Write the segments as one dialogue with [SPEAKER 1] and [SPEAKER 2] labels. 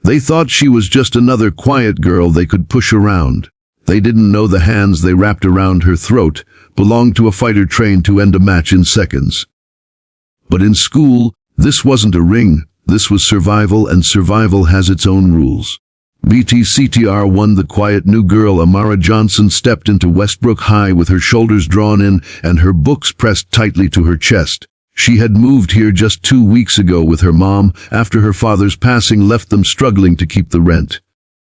[SPEAKER 1] They thought she was just another quiet girl they could push around. They didn't know the hands they wrapped around her throat belonged to a fighter trained to end a match in seconds. But in school, this wasn't a ring, this was survival, and survival has its own rules. BTCTR 1. The quiet new girl Amara Johnson stepped into Westbrook High with her shoulders drawn in and her books pressed tightly to her chest. She had moved here just 2 weeks ago with her mom after her father's passing left them struggling to keep the rent.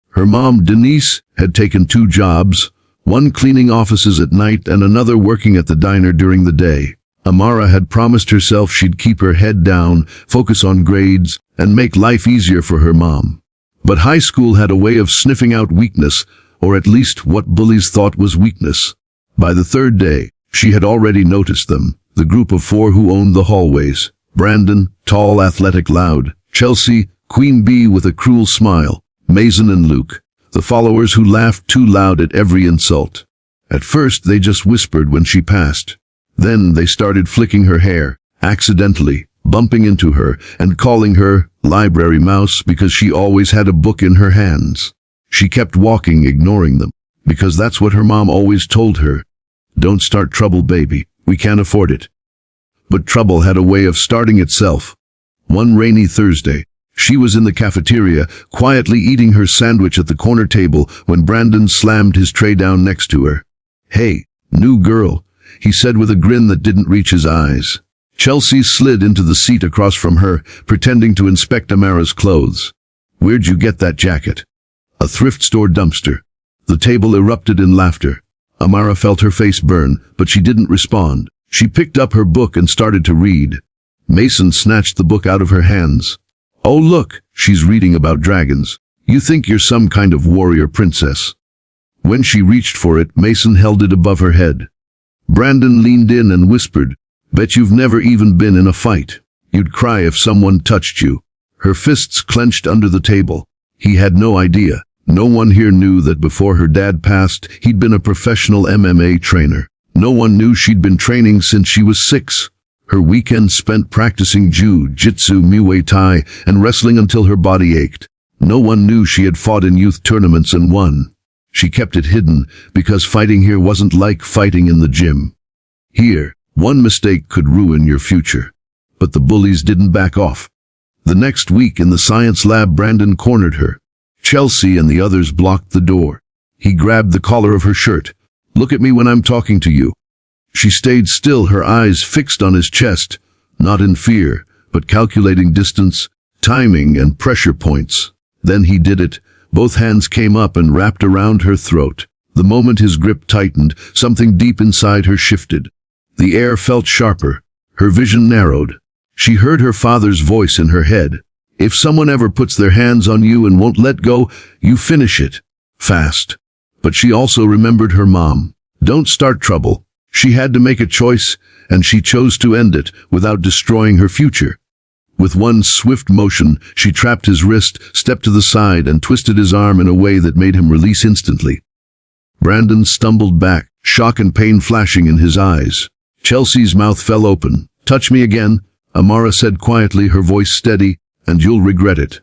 [SPEAKER 1] Her mom, Denise, had taken 2 jobs, one cleaning offices at night and another working at the diner during the day. Amara had promised herself she'd keep her head down, focus on grades, and make life easier for her mom. But high school had a way of sniffing out weakness, or at least what bullies thought was weakness. By the 3rd day, she had already noticed them, the group of 4 who owned the hallways. Brandon, tall, athletic, loud. Chelsea, Queen Bee with a cruel smile. Mason and Luke, the followers who laughed too loud at every insult. At first they just whispered when she passed. Then they started flicking her hair, accidentally, bumping into her, and calling her Library Mouse because she always had a book in her hands. She kept walking, ignoring them, because that's what her mom always told her. Don't start trouble, baby. We can't afford it. But trouble had a way of starting itself. One rainy Thursday, she was in the cafeteria, quietly eating her sandwich at the corner table when Brandon slammed his tray down next to her. "Hey, new girl," he said with a grin that didn't reach his eyes. Chelsea slid into the seat across from her, pretending to inspect Amara's clothes. "Where'd you get that jacket?" "A thrift store dumpster." The table erupted in laughter. Amara felt her face burn, but she didn't respond. She picked up her book and started to read. Mason snatched the book out of her hands. "Oh look, she's reading about dragons. You think you're some kind of warrior princess." When she reached for it, Mason held it above her head. Brandon leaned in and whispered, "Bet you've never even been in a fight. You'd cry if someone touched you." Her fists clenched under the table. He had no idea. No one here knew that before her dad passed, he'd been a professional MMA trainer. No one knew she'd been training since she was 6. Her weekends spent practicing jiu-jitsu, Muay Thai, and wrestling until her body ached. No one knew she had fought in youth tournaments and won. She kept it hidden because fighting here wasn't like fighting in the gym. Here, one mistake could ruin your future. But the bullies didn't back off. The next week in the science lab, Brandon cornered her. Chelsea and the others blocked the door. He grabbed the collar of her shirt. "Look at me when I'm talking to you." She stayed still, her eyes fixed on his chest, not in fear, but calculating distance, timing, and pressure points. Then he did it. Both hands came up and wrapped around her throat. The moment his grip tightened, something deep inside her shifted. The air felt sharper. Her vision narrowed. She heard her father's voice in her head. "If someone ever puts their hands on you and won't let go, you finish it. Fast." But she also remembered her mom. Don't start trouble. She had to make a choice, and she chose to end it without destroying her future. With one swift motion, she trapped his wrist, stepped to the side, and twisted his arm in a way that made him release instantly. Brandon stumbled back, shock and pain flashing in his eyes. Chelsea's mouth fell open. "Touch me again," Amara said quietly, her voice steady, "and you'll regret it."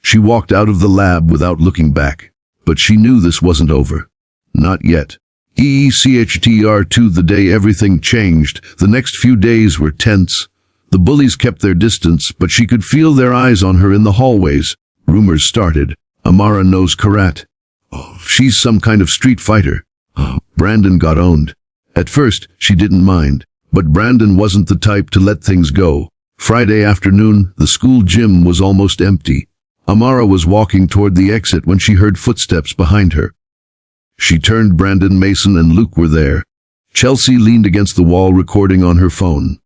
[SPEAKER 1] She walked out of the lab without looking back. But she knew this wasn't over. Not yet. EECHTR2. The day everything changed, the next few days were tense. The bullies kept their distance, but she could feel their eyes on her in the hallways. Rumors started. "Amara knows karate. Oh, she's some kind of street fighter." Brandon got owned. At first, she didn't mind. But Brandon wasn't the type to let things go. Friday afternoon, the school gym was almost empty. Amara was walking toward the exit when she heard footsteps behind her. She turned. Brandon, Mason, and Luke were there. Chelsea leaned against the wall, recording on her phone.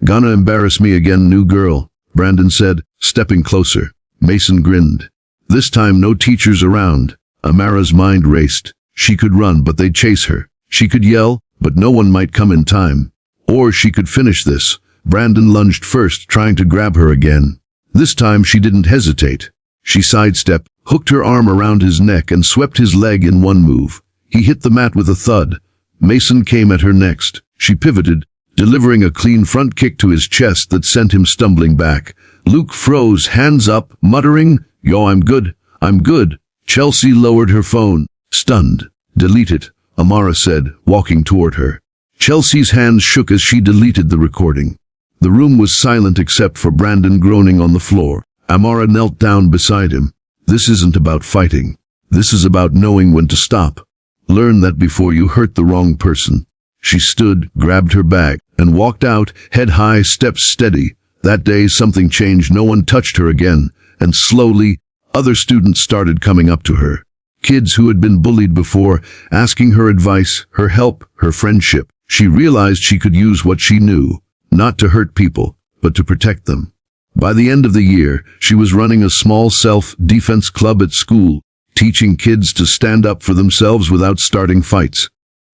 [SPEAKER 1] "Gonna embarrass me again, new girl," Brandon said, stepping closer. Mason grinned. This time no teachers around. Amara's mind raced. She could run, but they'd chase her. She could yell, but no one might come in time. Or she could finish this. Brandon lunged first, trying to grab her again. This time she didn't hesitate. She sidestepped, hooked her arm around his neck, and swept his leg in one move. He hit the mat with a thud. Mason came at her next. She pivoted, delivering a clean front kick to his chest that sent him stumbling back. Luke froze, hands up, muttering, "Yo, I'm good." I'm good. Chelsea lowered her phone. Stunned. Delete it, Amara said, walking toward her. Chelsea's hands shook as she deleted the recording. The room was silent except for Brandon groaning on the floor. Amara knelt down beside him. This isn't about fighting. This is about knowing when to stop. Learn that before you hurt the wrong person. She stood, grabbed her bag, and walked out, head high, steps steady. That day something changed. No one touched her again, and slowly, other students started coming up to her. Kids who had been bullied before, asking her advice, her help, her friendship. She realized she could use what she knew, not to hurt people, but to protect them. By the end of the year, she was running a small self-defense club at school, teaching kids to stand up for themselves without starting fights.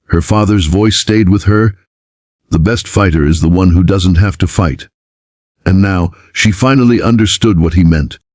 [SPEAKER 1] Her father's voice stayed with her. The best fighter is the one who doesn't have to fight. And now, she finally understood what he meant.